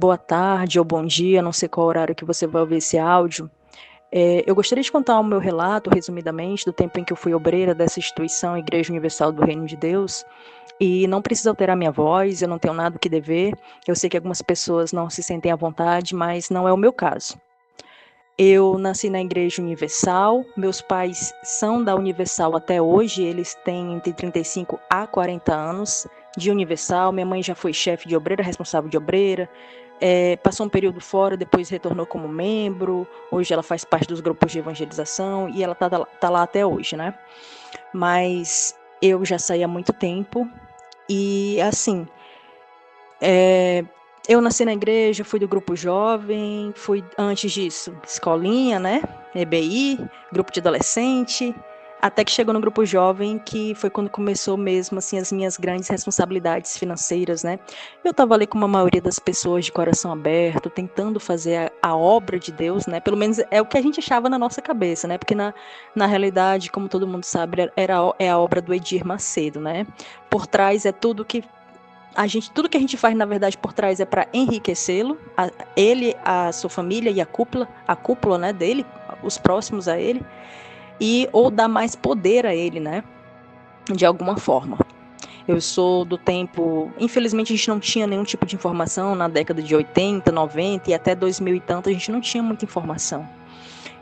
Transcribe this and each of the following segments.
Boa tarde ou bom dia, não sei qual horário que você vai ouvir esse áudio. Eu gostaria de contar o meu relato, resumidamente, do tempo em que eu fui obreira dessa instituição, Igreja Universal do Reino de Deus, e não precisa alterar minha voz, eu não tenho nada que dever. Eu sei que algumas pessoas não se sentem à vontade, mas não é o meu caso. Eu nasci na Igreja Universal, meus pais são da Universal até hoje, eles têm entre 35 a 40 anos de Universal. Minha mãe já foi chefe de obreira, responsável de obreira, passou um período fora, depois retornou como membro, hoje ela faz parte dos grupos de evangelização e ela tá lá até hoje, né? Mas eu já saí há muito tempo e, assim, eu nasci na igreja, fui do grupo jovem, fui antes disso, escolinha, né? EBI, grupo de adolescente, até que chegou no grupo jovem, que foi quando começou mesmo, assim, as minhas grandes responsabilidades financeiras, né? Eu estava ali com a maioria das pessoas de coração aberto, tentando fazer a obra de Deus, né? Pelo menos é o que a gente achava na nossa cabeça, né? Porque na realidade, como todo mundo sabe, é a obra do Edir Macedo, né? Por trás é tudo que a gente faz, na verdade, por trás é para enriquecê-lo, ele, a sua família e a cúpula, né, dele, os próximos a ele, ou dar mais poder a ele, né, de alguma forma. Eu sou do tempo, infelizmente a gente não tinha nenhum tipo de informação na década de 80, 90 e até 2000 e tanto a gente não tinha muita informação.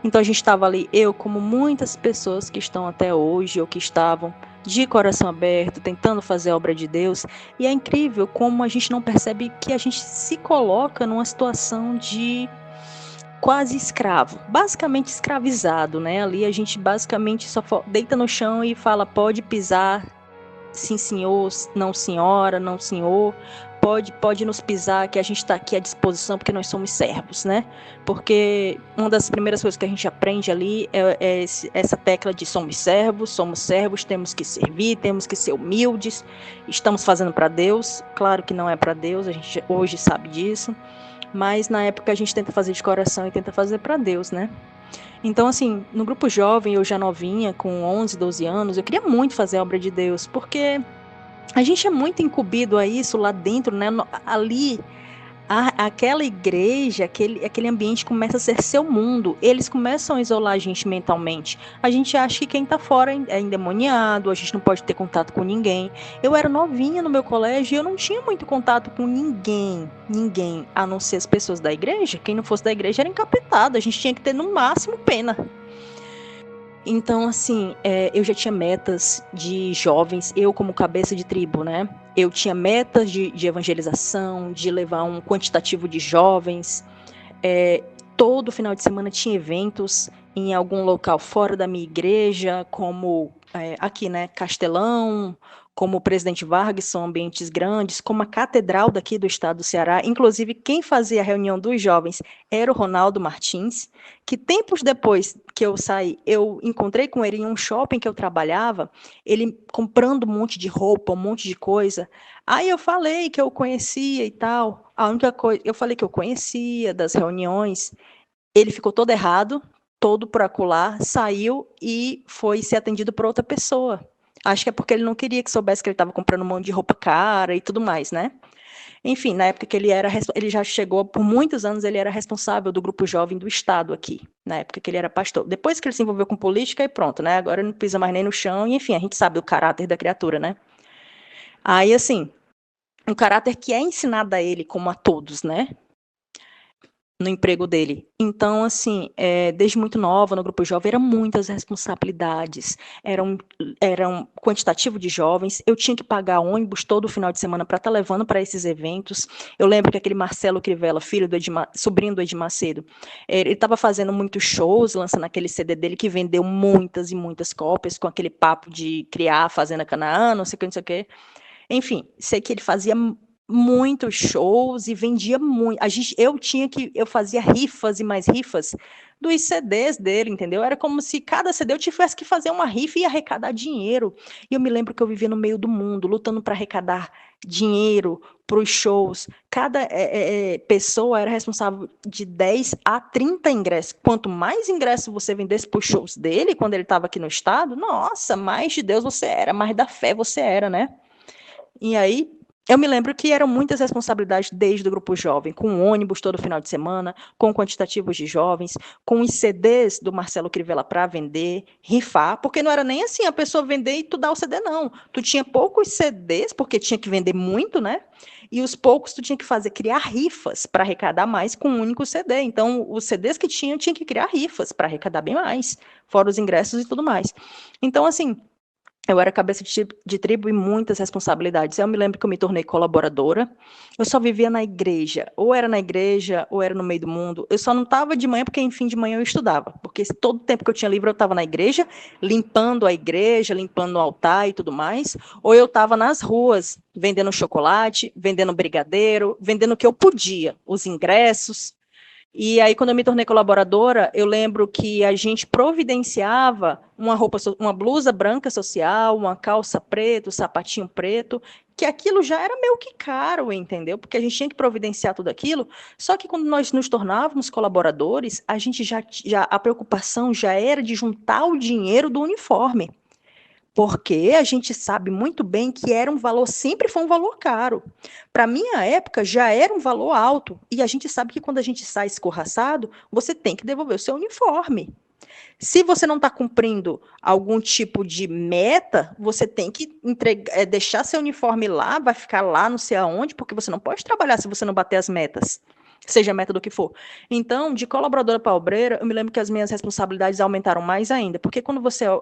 Então a gente estava ali, eu como muitas pessoas que estão até hoje ou que estavam de coração aberto, tentando fazer a obra de Deus, e é incrível como a gente não percebe que a gente se coloca numa situação de quase escravo, basicamente escravizado, né? Ali a gente basicamente só deita no chão e fala, pode pisar, sim senhor, não senhora, não senhor, pode nos pisar que a gente está aqui à disposição porque nós somos servos, né? Porque uma das primeiras coisas que a gente aprende ali é essa tecla de somos servos, temos que servir, temos que ser humildes, estamos fazendo para Deus. Claro que não é para Deus, a gente hoje sabe disso, mas na época a gente tenta fazer de coração e tenta fazer para Deus, né? Então, assim, no grupo jovem, eu já novinha, com 11, 12 anos, eu queria muito fazer a obra de Deus, porque a gente é muito incumbido a isso lá dentro, né? Ali, aquela igreja, aquele ambiente começa a ser seu mundo. Eles começam a isolar a gente mentalmente. A gente acha que quem tá fora é endemoniado, a gente não pode ter contato com ninguém. Eu era novinha no meu colégio e eu não tinha muito contato com ninguém, a não ser as pessoas da igreja. Quem não fosse da igreja era encapetado, a gente tinha que ter no máximo pena. Então, assim, eu já tinha metas de jovens, eu como cabeça de tribo, né? Eu tinha metas de evangelização, de levar um quantitativo de jovens. Todo final de semana tinha eventos em algum local fora da minha igreja, como aqui, né, Castelão, como o Presidente Vargas, são ambientes grandes, como a Catedral daqui do estado do Ceará. Inclusive, quem fazia a reunião dos jovens era o Ronaldo Martins, que tempos depois que eu saí, eu encontrei com ele em um shopping que eu trabalhava, ele comprando um monte de roupa, um monte de coisa. Aí eu falei que eu conhecia e tal. A única coisa, eu falei que eu conhecia das reuniões. Ele ficou todo errado, todo por acular, saiu e foi ser atendido por outra pessoa. Acho que é porque ele não queria que soubesse que ele estava comprando um monte de roupa cara e tudo mais, né? Enfim, na época que ele já chegou, por muitos anos, ele era responsável do grupo jovem do Estado aqui, na época que ele era pastor. Depois que ele se envolveu com política, e pronto, né? Agora ele não pisa mais nem no chão, e enfim, a gente sabe o caráter da criatura, né? Aí, assim, um caráter que é ensinado a ele, como a todos, né? No emprego dele. Então, assim, desde muito nova, no grupo jovem, eram muitas responsabilidades, era um quantitativo de jovens, eu tinha que pagar ônibus todo final de semana para estar levando para esses eventos. Eu lembro que aquele Marcelo Crivella, sobrinho do Edir Macedo, ele estava fazendo muitos shows, lançando aquele CD dele que vendeu muitas e muitas cópias, com aquele papo de criar a Fazenda Canaã, não sei o que, não sei o que. Enfim, sei que ele fazia muitos shows e vendia muito. Eu fazia rifas e mais rifas dos CDs dele, entendeu? Era como se cada CD eu tivesse que fazer uma rifa e arrecadar dinheiro. E eu me lembro que eu vivia no meio do mundo, lutando para arrecadar dinheiro para os shows. Cada pessoa era responsável de 10 a 30 ingressos. Quanto mais ingressos você vendesse para os shows dele, quando ele estava aqui no estado, nossa, mais de Deus você era, mais da fé você era, né? E aí, Eu me lembro que eram muitas responsabilidades desde o grupo jovem, com ônibus todo final de semana, com quantitativos de jovens, com os CDs do Marcelo Crivella para vender, rifar, porque não era nem assim a pessoa vender e tu dar o CD, não. Tu tinha poucos CDs, porque tinha que vender muito, né? E os poucos tu tinha que fazer, criar rifas para arrecadar mais com um único CD. Então, os CDs que tinha que criar rifas para arrecadar bem mais, fora os ingressos e tudo mais. Então, assim, eu era cabeça de tribo e muitas responsabilidades. Eu me lembro que eu me tornei colaboradora. Eu só vivia na igreja. Ou era no meio do mundo. Eu só não estava de manhã, porque, enfim, de manhã eu estudava. Porque todo o tempo que eu tinha livre, eu estava na igreja, limpando a igreja, limpando o altar e tudo mais. Ou eu estava nas ruas, vendendo chocolate, vendendo brigadeiro, vendendo o que eu podia, os ingressos. E aí, quando eu me tornei colaboradora, eu lembro que a gente providenciava uma roupa, uma blusa branca social, uma calça preta, um sapatinho preto, que aquilo já era meio que caro, entendeu? Porque a gente tinha que providenciar tudo aquilo. Só que quando nós nos tornávamos colaboradores, a gente a preocupação já era de juntar o dinheiro do uniforme. Porque a gente sabe muito bem que era um valor, sempre foi um valor caro. Para minha época, já era um valor alto. E a gente sabe que quando a gente sai escorraçado, você tem que devolver o seu uniforme. Se você não está cumprindo algum tipo de meta, você tem que deixar seu uniforme lá, vai ficar lá não sei aonde, porque você não pode trabalhar se você não bater as metas, seja a meta do que for. Então, de colaboradora para obreira, eu me lembro que as minhas responsabilidades aumentaram mais ainda, porque quando você é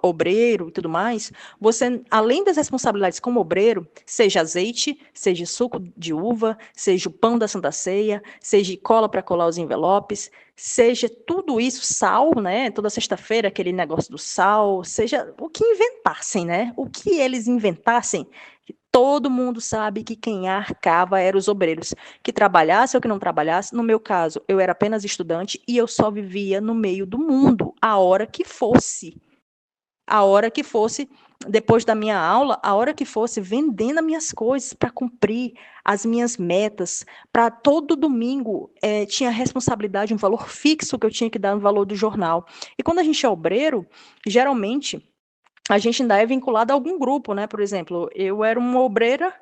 obreiro e tudo mais, você, além das responsabilidades como obreiro, seja azeite, seja suco de uva, seja o pão da Santa Ceia, seja cola para colar os envelopes, seja tudo isso, sal, né? Toda sexta-feira, aquele negócio do sal, seja o que inventassem, né? O que eles inventassem, todo mundo sabe que quem arcava eram os obreiros, que trabalhasse ou que não trabalhasse. No meu caso, eu era apenas estudante e eu só vivia no meio do mundo, a hora que fosse. A hora que fosse, depois da minha aula, a hora que fosse, vendendo as minhas coisas para cumprir as minhas metas. Para todo domingo, tinha responsabilidade, um valor fixo que eu tinha que dar no valor do jornal. E quando a gente é obreiro, geralmente a gente ainda é vinculado a algum grupo, né? Por exemplo, eu era uma obreira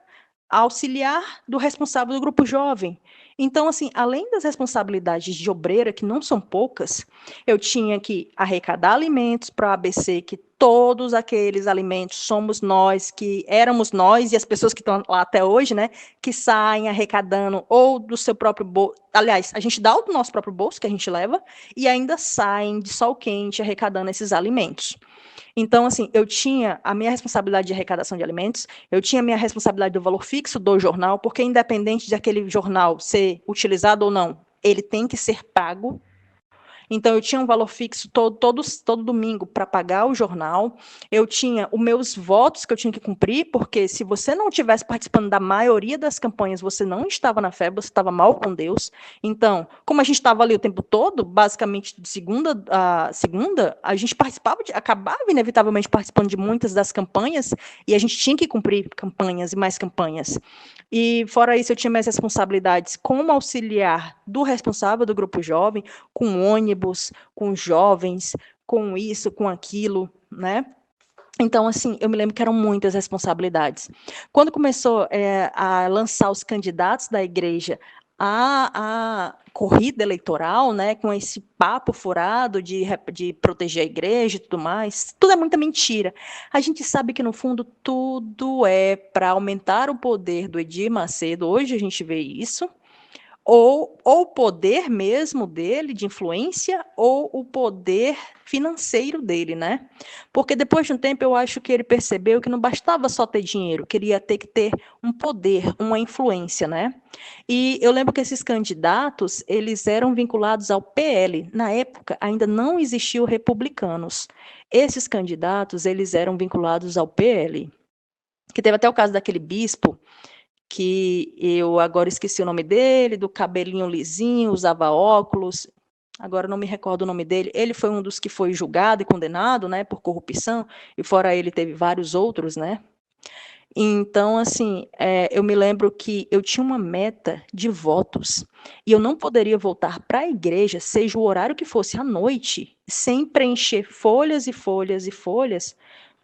auxiliar do responsável do grupo jovem. Então, assim, além das responsabilidades de obreira, que não são poucas, eu tinha que arrecadar alimentos para a ABC, que todos aqueles alimentos somos nós, que éramos nós e as pessoas que estão lá até hoje, né, que saem arrecadando ou do seu próprio bolso. Aliás, a gente dá o do nosso próprio bolso, que a gente leva, e ainda saem de sol quente arrecadando esses alimentos. Então, assim, eu tinha a minha responsabilidade de arrecadação de alimentos, eu tinha a minha responsabilidade do valor fixo do jornal, porque independente de aquele jornal ser utilizado ou não, ele tem que ser pago. Então, eu tinha um valor fixo todo domingo para pagar o jornal. Eu tinha os meus votos que eu tinha que cumprir, porque se você não estivesse participando da maioria das campanhas, você não estava na fé, você estava mal com Deus. Então, como a gente estava ali o tempo todo, basicamente de segunda a segunda, a gente acabava inevitavelmente participando de muitas das campanhas, e a gente tinha que cumprir campanhas e mais campanhas. E, fora isso, eu tinha minhas responsabilidades como auxiliar do responsável do grupo jovem, com ônibus, com jovens, com isso, com aquilo, né? Então, assim, eu me lembro que eram muitas responsabilidades. Quando começou a lançar os candidatos da igreja à corrida eleitoral, né, com esse papo furado de proteger a igreja e tudo mais, tudo é muita mentira. A gente sabe que, no fundo, tudo é para aumentar o poder do Edir Macedo. Hoje a gente vê isso, ou o poder mesmo dele, de influência, ou o poder financeiro dele, né? Porque depois de um tempo eu acho que ele percebeu que não bastava só ter dinheiro, queria ter que ter um poder, uma influência, né? E eu lembro que esses candidatos, eles eram vinculados ao PL. Na época, ainda não existiam republicanos. Esses candidatos, eles eram vinculados ao PL. Que teve até o caso daquele bispo, que eu agora esqueci o nome dele, do cabelinho lisinho, usava óculos, agora não me recordo o nome dele. Ele foi um dos que foi julgado e condenado, né, por corrupção, e fora ele teve vários outros, né. Então, assim, eu me lembro que eu tinha uma meta de votos, e eu não poderia voltar para a igreja, seja o horário que fosse à noite, sem preencher folhas e folhas e folhas,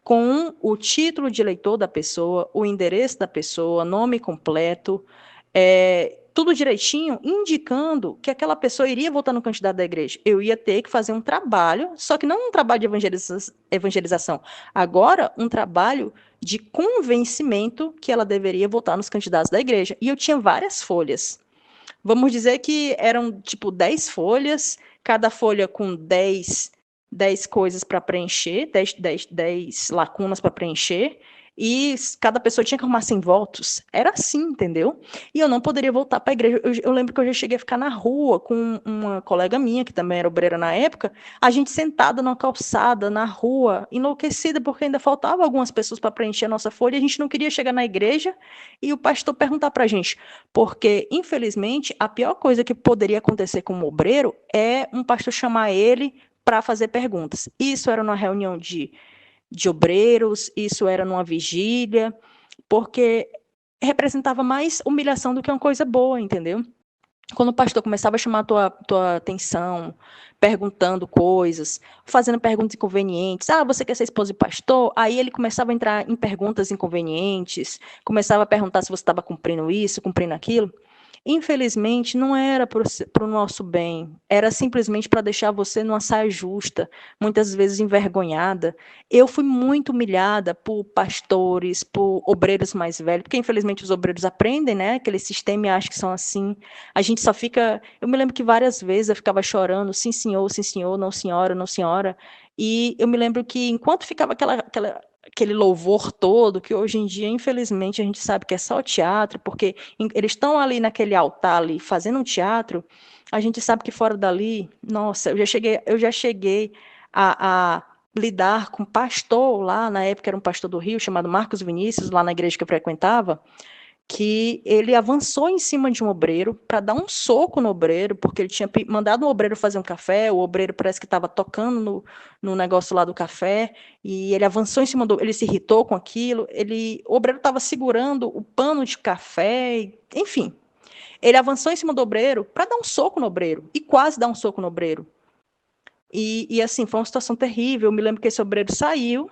com o título de eleitor da pessoa, o endereço da pessoa, nome completo, tudo direitinho, indicando que aquela pessoa iria votar no candidato da igreja. Eu ia ter que fazer um trabalho, só que não um trabalho de evangelização, agora um trabalho de convencimento que ela deveria votar nos candidatos da igreja. E eu tinha várias folhas. Vamos dizer que eram tipo 10 folhas, cada folha com 10 coisas para preencher, 10 lacunas para preencher, e cada pessoa tinha que arrumar 100 votos. Era assim, entendeu? E eu não poderia voltar para a igreja. Eu lembro que eu já cheguei a ficar na rua com uma colega minha, que também era obreira na época, a gente sentada numa calçada, na rua, enlouquecida, porque ainda faltavam algumas pessoas para preencher a nossa folha, e a gente não queria chegar na igreja e o pastor perguntar para a gente, porque, infelizmente, a pior coisa que poderia acontecer com um obreiro é um pastor chamar ele para fazer perguntas. Isso era numa reunião de obreiros, isso era numa vigília, porque representava mais humilhação do que uma coisa boa, entendeu? Quando o pastor começava a chamar a tua atenção, perguntando coisas, fazendo perguntas inconvenientes, você quer ser esposa de pastor? Aí ele começava a entrar em perguntas inconvenientes, começava a perguntar se você estava cumprindo isso, cumprindo aquilo. Infelizmente, não era para o nosso bem, era simplesmente para deixar você numa saia justa, muitas vezes envergonhada. Eu fui muito humilhada por pastores, por obreiros mais velhos, porque infelizmente os obreiros aprendem, né? Aquele sistema e acham que são assim. A gente só fica. Eu me lembro que várias vezes eu ficava chorando, sim senhor, não senhora, não senhora. E eu me lembro que enquanto ficava aquele louvor todo, que hoje em dia, infelizmente, a gente sabe que é só teatro, porque eles estão ali naquele altar ali fazendo um teatro, a gente sabe que fora dali, nossa, eu já cheguei a lidar com pastor lá, na época era um pastor do Rio, chamado Marcos Vinícius, lá na igreja que eu frequentava, que ele avançou em cima de um obreiro para dar um soco no obreiro, porque ele tinha mandado o obreiro fazer um café, o obreiro parece que estava tocando no negócio lá do café, e ele avançou em cima ele se irritou com aquilo, o obreiro estava segurando o pano de café, enfim. Ele avançou em cima do obreiro para dar um soco no obreiro, e quase dar um soco no obreiro. E assim, foi uma situação terrível. Eu me lembro que esse obreiro saiu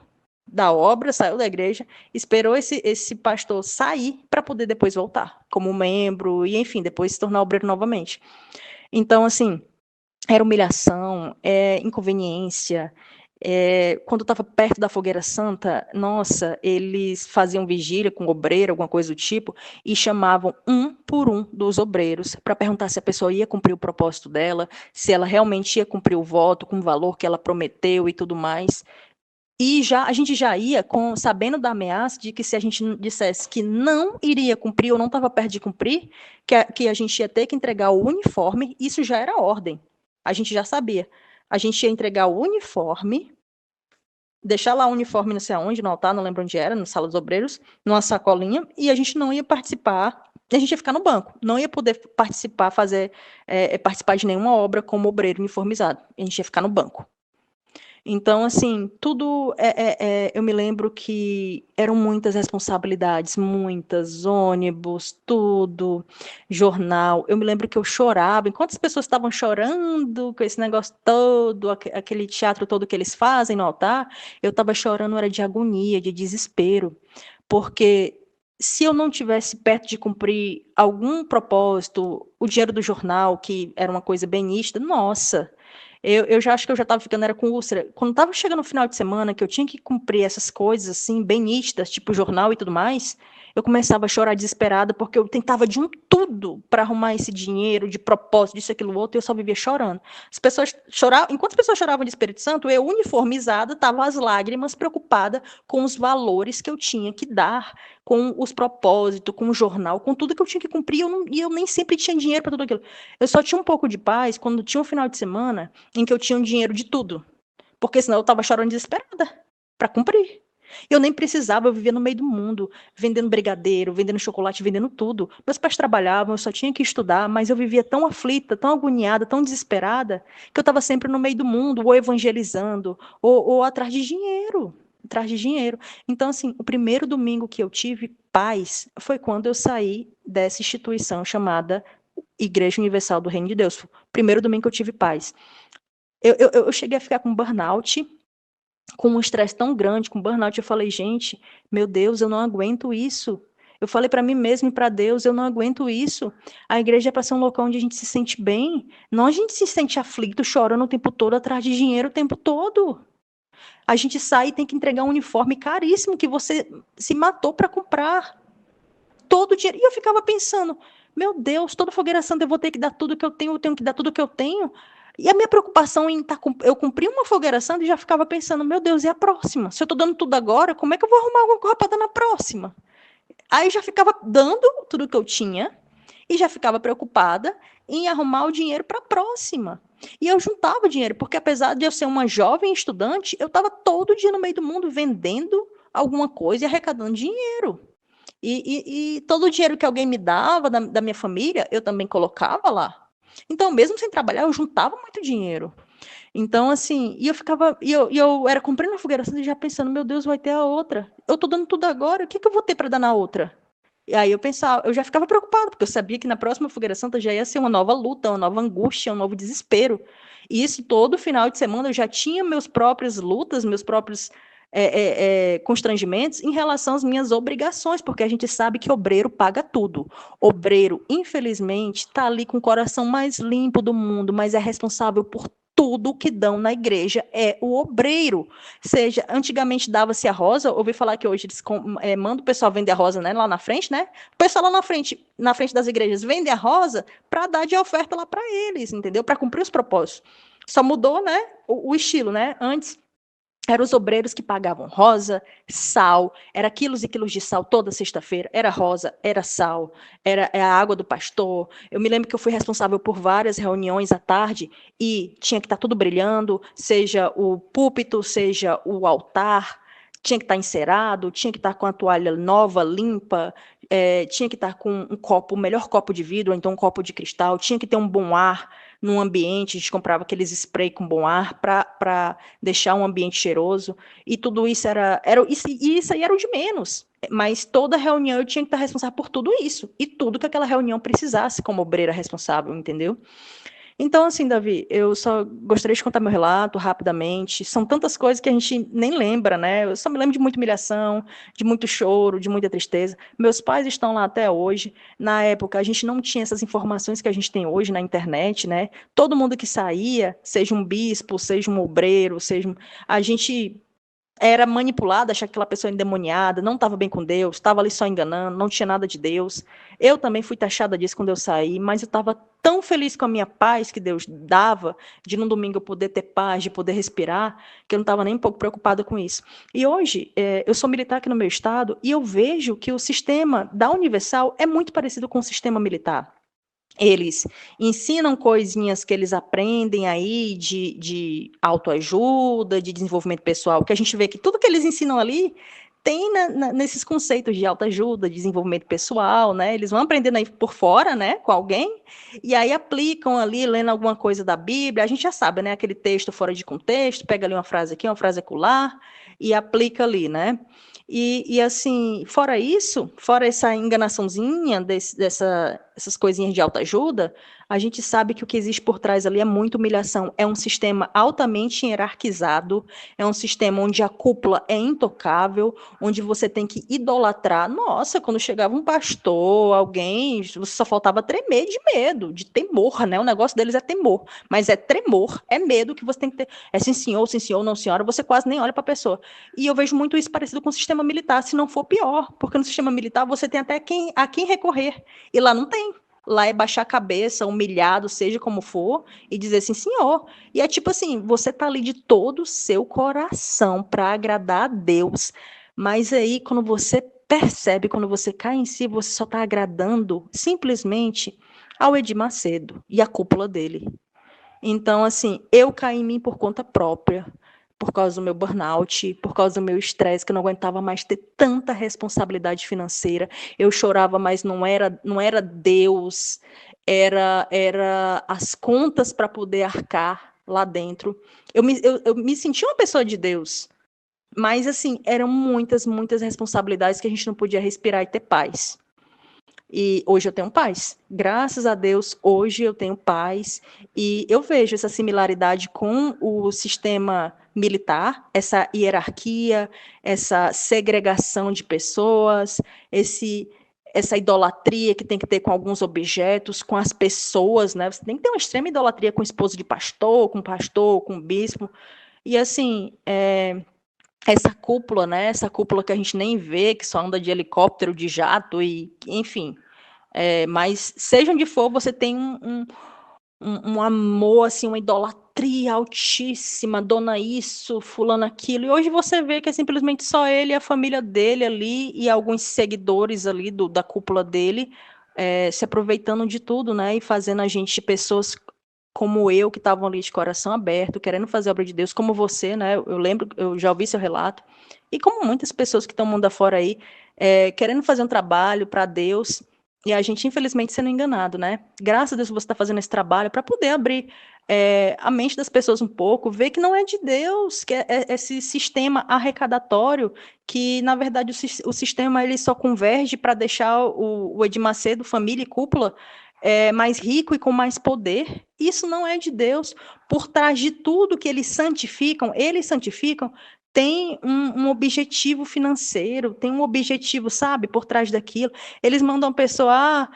da obra, saiu da igreja, esperou esse pastor sair para poder depois voltar como membro e, enfim, depois se tornar obreiro novamente. Então, assim, era humilhação, inconveniência. Quando eu estava perto da fogueira santa, nossa, eles faziam vigília com obreiro, alguma coisa do tipo, e chamavam um por um dos obreiros para perguntar se a pessoa ia cumprir o propósito dela, se ela realmente ia cumprir o voto com o valor que ela prometeu e tudo mais. E a gente já ia sabendo da ameaça de que se a gente dissesse que não iria cumprir ou não estava perto de cumprir, que a gente ia ter que entregar o uniforme, isso já era ordem. A gente já sabia. A gente ia entregar o uniforme, deixar lá o uniforme não sei aonde, no altar, não lembro onde era, na sala dos obreiros, numa sacolinha, e a gente não ia participar, a gente ia ficar no banco, não ia poder participar, participar de nenhuma obra como obreiro uniformizado. A gente ia ficar no banco. Então, assim, tudo. Eu me lembro que eram muitas responsabilidades, muitas, ônibus, tudo, jornal. Eu me lembro que eu chorava, enquanto as pessoas estavam chorando com esse negócio todo, aquele teatro todo que eles fazem no altar, eu estava chorando, era de agonia, de desespero, porque se eu não tivesse perto de cumprir algum propósito, o dinheiro do jornal, que era uma coisa bem nítida, nossa. Eu já acho que eu já estava ficando era com úlcera. Quando estava chegando no final de semana, que eu tinha que cumprir essas coisas assim, bem nítidas, tipo jornal e tudo mais, eu começava a chorar desesperada, porque eu tentava de um tudo para arrumar esse dinheiro, de propósito, disso, aquilo, outro, e eu só vivia chorando. As pessoas choravam, enquanto as pessoas choravam de Espírito Santo, eu, uniformizada, estava às lágrimas, preocupada com os valores que eu tinha que dar, com os propósitos, com o jornal, com tudo que eu tinha que cumprir, e eu nem sempre tinha dinheiro para tudo aquilo. Eu só tinha um pouco de paz quando tinha um final de semana em que eu tinha um dinheiro de tudo, porque senão eu estava chorando desesperada para cumprir. Eu nem precisava, eu vivia no meio do mundo, vendendo brigadeiro, vendendo chocolate, vendendo tudo. Meus pais trabalhavam, eu só tinha que estudar, mas eu vivia tão aflita, tão agoniada, tão desesperada, que eu estava sempre no meio do mundo, ou evangelizando, ou atrás de dinheiro. Atrás de dinheiro. Então, assim, o primeiro domingo que eu tive paz foi quando eu saí dessa instituição chamada Igreja Universal do Reino de Deus. Primeiro domingo que eu tive paz. Eu cheguei a ficar com burnout, com um estresse tão grande, com burnout, eu falei, gente, meu Deus, eu não aguento isso. Eu falei para mim mesma e para Deus, eu não aguento isso. A igreja é para ser um local onde a gente se sente bem, não a gente se sente aflito, chorando o tempo todo, atrás de dinheiro o tempo todo. A gente sai e tem que entregar um uniforme caríssimo que você se matou para comprar. Todo o dinheiro. E eu ficava pensando, meu Deus, toda fogueira santa eu vou ter que dar tudo que eu tenho que dar tudo que eu tenho. E a minha preocupação em eu cumprir uma fogueira santa e já ficava pensando, meu Deus, e a próxima? Se eu tô dando tudo agora, como é que eu vou arrumar alguma coisa para dar na próxima? Aí eu já ficava dando tudo que eu tinha e já ficava preocupada em arrumar o dinheiro para a próxima. E eu juntava dinheiro, porque apesar de eu ser uma jovem estudante, eu estava todo dia no meio do mundo vendendo alguma coisa e arrecadando dinheiro. E todo o dinheiro que alguém me dava da minha família, eu também colocava lá. Então, mesmo sem trabalhar, eu juntava muito dinheiro. Então, assim, e eu ficava, e eu era comprando a fogueira santa e já pensando, meu Deus, vai ter a outra. Eu tô dando tudo agora, o que eu vou ter para dar na outra? E aí eu pensava, eu já ficava preocupada, porque eu sabia que na próxima fogueira santa já ia ser uma nova luta, uma nova angústia, um novo desespero. E isso todo final de semana eu já tinha meus próprias lutas, meus próprios constrangimentos em relação às minhas obrigações, porque a gente sabe que obreiro paga tudo. Obreiro, infelizmente, está ali com o coração mais limpo do mundo, mas é responsável por tudo que dão na igreja é o obreiro. Seja, antigamente dava-se a rosa, ouvi falar que hoje eles mandam o pessoal vender a rosa, né, lá na frente, né? O pessoal lá na frente das igrejas vende a rosa para dar de oferta lá para eles, entendeu? Para cumprir os propósitos. Só mudou, né, o estilo, né? Antes eram os obreiros que pagavam rosa, sal, era quilos e quilos de sal toda sexta-feira, era rosa, era sal, era a água do pastor. Eu me lembro que eu fui responsável por várias reuniões à tarde e tinha que estar tudo brilhando, seja o púlpito, seja o altar, tinha que estar encerado, tinha que estar com a toalha nova, limpa, tinha que estar com um copo, o melhor copo de vidro, ou então um copo de cristal, tinha que ter um bom ar no ambiente, a gente comprava aqueles spray com bom ar para deixar um ambiente cheiroso, e tudo isso isso aí era o de menos. Mas toda reunião eu tinha que estar responsável por tudo isso, e tudo que aquela reunião precisasse como obreira responsável, entendeu? Então, assim, Davi, eu só gostaria de contar meu relato rapidamente. São tantas coisas que a gente nem lembra, né? Eu só me lembro de muita humilhação, de muito choro, de muita tristeza. Meus pais estão lá até hoje. Na época, a gente não tinha essas informações que a gente tem hoje na internet, né? Todo mundo que saía, seja um bispo, seja um obreiro, a gente era manipulada, achar que aquela pessoa endemoniada, não estava bem com Deus, estava ali só enganando, não tinha nada de Deus. Eu também fui taxada disso quando eu saí, mas eu estava tão feliz com a minha paz que Deus dava, de num domingo eu poder ter paz, de poder respirar, que eu não estava nem um pouco preocupada com isso. E hoje, eu sou militar aqui no meu estado e eu vejo que o sistema da Universal é muito parecido com o sistema militar. Eles ensinam coisinhas que eles aprendem aí de autoajuda, de desenvolvimento pessoal, que a gente vê que tudo que eles ensinam ali tem nesses conceitos de autoajuda, de desenvolvimento pessoal, né? Eles vão aprendendo aí por fora, né, com alguém, e aí aplicam ali, lendo alguma coisa da Bíblia, a gente já sabe, né, aquele texto fora de contexto, pega ali uma frase aqui, uma frase acolá, e aplica ali, né? E assim, fora isso, fora essa enganaçãozinha, essas coisinhas de autoajuda, a gente sabe que o que existe por trás ali é muita humilhação. É um sistema altamente hierarquizado, é um sistema onde a cúpula é intocável, onde você tem que idolatrar. Nossa, quando chegava um pastor, alguém, você só faltava tremer de medo, de temor, né? O negócio deles é temor, mas é tremor, é medo que você tem que ter. É sim senhor, não senhora, você quase nem olha para a pessoa. E eu vejo muito isso parecido com o sistema militar, se não for pior, porque no sistema militar você tem até a quem recorrer, e lá não tem. Lá é baixar a cabeça, humilhado, seja como for, e dizer sim, senhor. E é tipo assim, você tá ali de todo o seu coração para agradar a Deus, mas aí quando você percebe, quando você cai em si, você só está agradando simplesmente ao Edir Macedo e a cúpula dele. Então, assim, eu caí em mim por conta própria, por causa do meu burnout, por causa do meu estresse, que eu não aguentava mais ter tanta responsabilidade financeira. Eu chorava, mas não era Deus, era as contas para poder arcar lá dentro. Eu me sentia uma pessoa de Deus, mas, assim, eram muitas, muitas responsabilidades que a gente não podia respirar e ter paz. E hoje eu tenho paz. Graças a Deus, hoje eu tenho paz. E eu vejo essa similaridade com o sistema militar, essa hierarquia, essa segregação de pessoas, essa idolatria que tem que ter com alguns objetos, com as pessoas, né? Você tem que ter uma extrema idolatria com esposo de pastor, com bispo. E assim, essa cúpula, né? Essa cúpula que a gente nem vê, que só anda de helicóptero, de jato, e enfim. Mas seja onde for, você tem um amor, assim, uma idolatria altíssima, dona isso, fulano aquilo. E hoje você vê que é simplesmente só ele e a família dele ali, e alguns seguidores ali da cúpula dele, se aproveitando de tudo, né? E fazendo a gente, pessoas como eu, que estavam ali de coração aberto, querendo fazer a obra de Deus, como você, né? Eu lembro, eu já ouvi seu relato, e como muitas pessoas que estão mundo afora aí, querendo fazer um trabalho para Deus, e a gente, infelizmente, sendo enganado, né? Graças a Deus você está fazendo esse trabalho para poder abrir a mente das pessoas um pouco, ver que não é de Deus, que é esse sistema arrecadatório, que, na verdade, o sistema ele só converge para deixar o Edir Macedo, família e cúpula, mais rico e com mais poder. Isso não é de Deus. Por trás de tudo que eles santificam, tem um objetivo financeiro, tem um objetivo, sabe, por trás daquilo. Eles mandam a pessoa,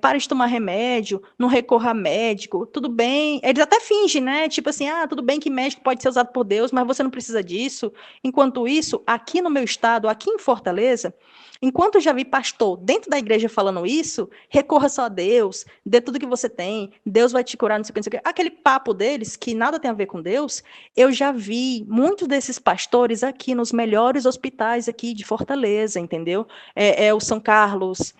para de tomar remédio, não recorra a médico, tudo bem. Eles até fingem, né? Tipo assim, tudo bem que médico pode ser usado por Deus, mas você não precisa disso. Enquanto isso, aqui no meu estado, aqui em Fortaleza, enquanto eu já vi pastor dentro da igreja falando isso, recorra só a Deus, dê tudo que você tem, Deus vai te curar, não sei o que, não sei o que. Aquele papo deles, que nada tem a ver com Deus, eu já vi muitos desses pastores aqui nos melhores hospitais aqui de Fortaleza, entendeu? O São Carlos,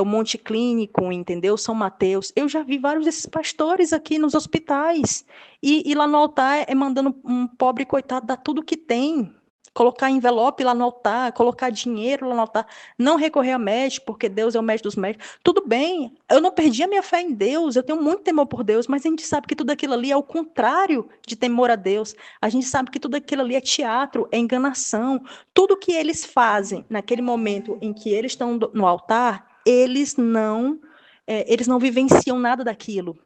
o Monte Clínico, entendeu? São Mateus. Eu já vi vários desses pastores aqui nos hospitais. E lá no altar mandando um pobre coitado dar tudo que tem. Colocar envelope lá no altar, colocar dinheiro lá no altar, não recorrer a médico, porque Deus é o médico dos médicos. Tudo bem, eu não perdi a minha fé em Deus, eu tenho muito temor por Deus, mas a gente sabe que tudo aquilo ali é o contrário de temor a Deus. A gente sabe que tudo aquilo ali é teatro, é enganação. Tudo que eles fazem naquele momento em que eles estão no altar, eles não vivenciam nada daquilo.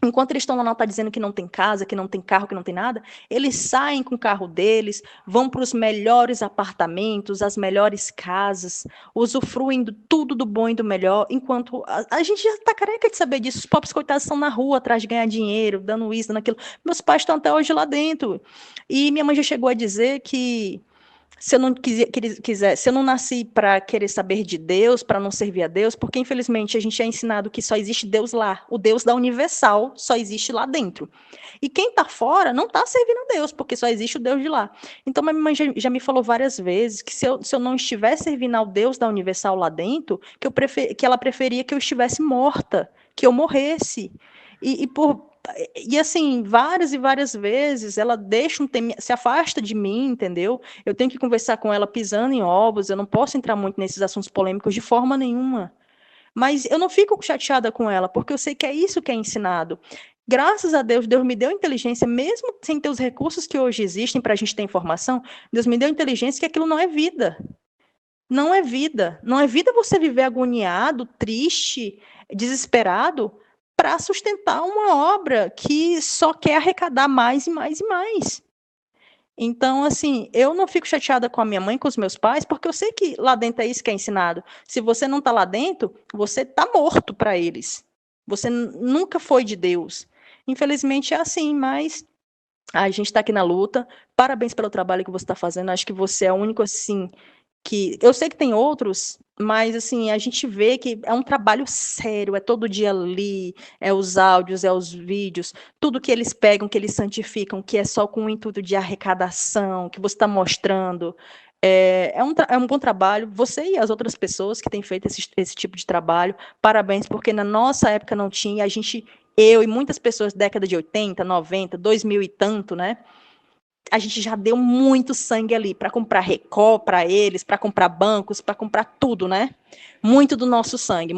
Enquanto eles estão lá no altar dizendo que não tem casa, que não tem carro, que não tem nada, eles saem com o carro deles, vão para os melhores apartamentos, as melhores casas, usufruem tudo do bom e do melhor, enquanto a gente já está careca de saber disso. Os pobres coitados estão na rua atrás de ganhar dinheiro, dando isso, dando aquilo. Meus pais estão até hoje lá dentro. E minha mãe já chegou a dizer que se eu não se eu não nasci para querer saber de Deus, para não servir a Deus, porque infelizmente a gente é ensinado que só existe Deus lá, o Deus da universal só existe lá dentro. E quem está fora não está servindo a Deus, porque só existe o Deus de lá. Então minha mãe já me falou várias vezes que se eu não estiver servindo ao Deus da universal lá dentro, que ela preferia que eu estivesse morta, que eu morresse. E assim, várias e várias vezes ela se afasta de mim, entendeu? Eu tenho que conversar com ela pisando em ovos, eu não posso entrar muito nesses assuntos polêmicos de forma nenhuma. Mas eu não fico chateada com ela, porque eu sei que é isso que é ensinado. Graças a Deus, Deus me deu inteligência, mesmo sem ter os recursos que hoje existem para a gente ter informação, Deus me deu inteligência que aquilo não é vida. Não é vida. Não é vida você viver agoniado, triste, desesperado, para sustentar uma obra que só quer arrecadar mais e mais e mais. Então, assim, eu não fico chateada com a minha mãe, com os meus pais, porque eu sei que lá dentro é isso que é ensinado. Se você não está lá dentro, você está morto para eles. Você nunca foi de Deus. Infelizmente é assim, mas a gente está aqui na luta. Parabéns pelo trabalho que você está fazendo. Acho que você é o único, assim, que eu sei que tem outros, mas assim, a gente vê que é um trabalho sério, é todo dia ali, é os áudios, é os vídeos, tudo que eles pegam, que eles santificam, que é só com o intuito de arrecadação, que você está mostrando. É um bom trabalho. Você e as outras pessoas que têm feito esse tipo de trabalho, parabéns, porque na nossa época não tinha, eu e muitas pessoas, década de 80, 90, 2000 e tanto, né? A gente já deu muito sangue ali para comprar recall para eles, para comprar bancos, para comprar tudo, né? Muito do nosso sangue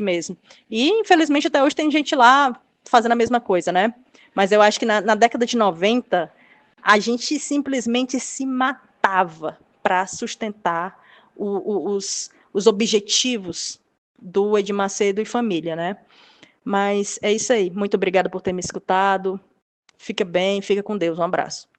mesmo. E, infelizmente, até hoje tem gente lá fazendo a mesma coisa, né? Mas eu acho que na década de 90, a gente simplesmente se matava para sustentar os objetivos do Edir Macedo e família, né? Mas é isso aí. Muito obrigada por ter me escutado. Fica bem, fica com Deus. Um abraço.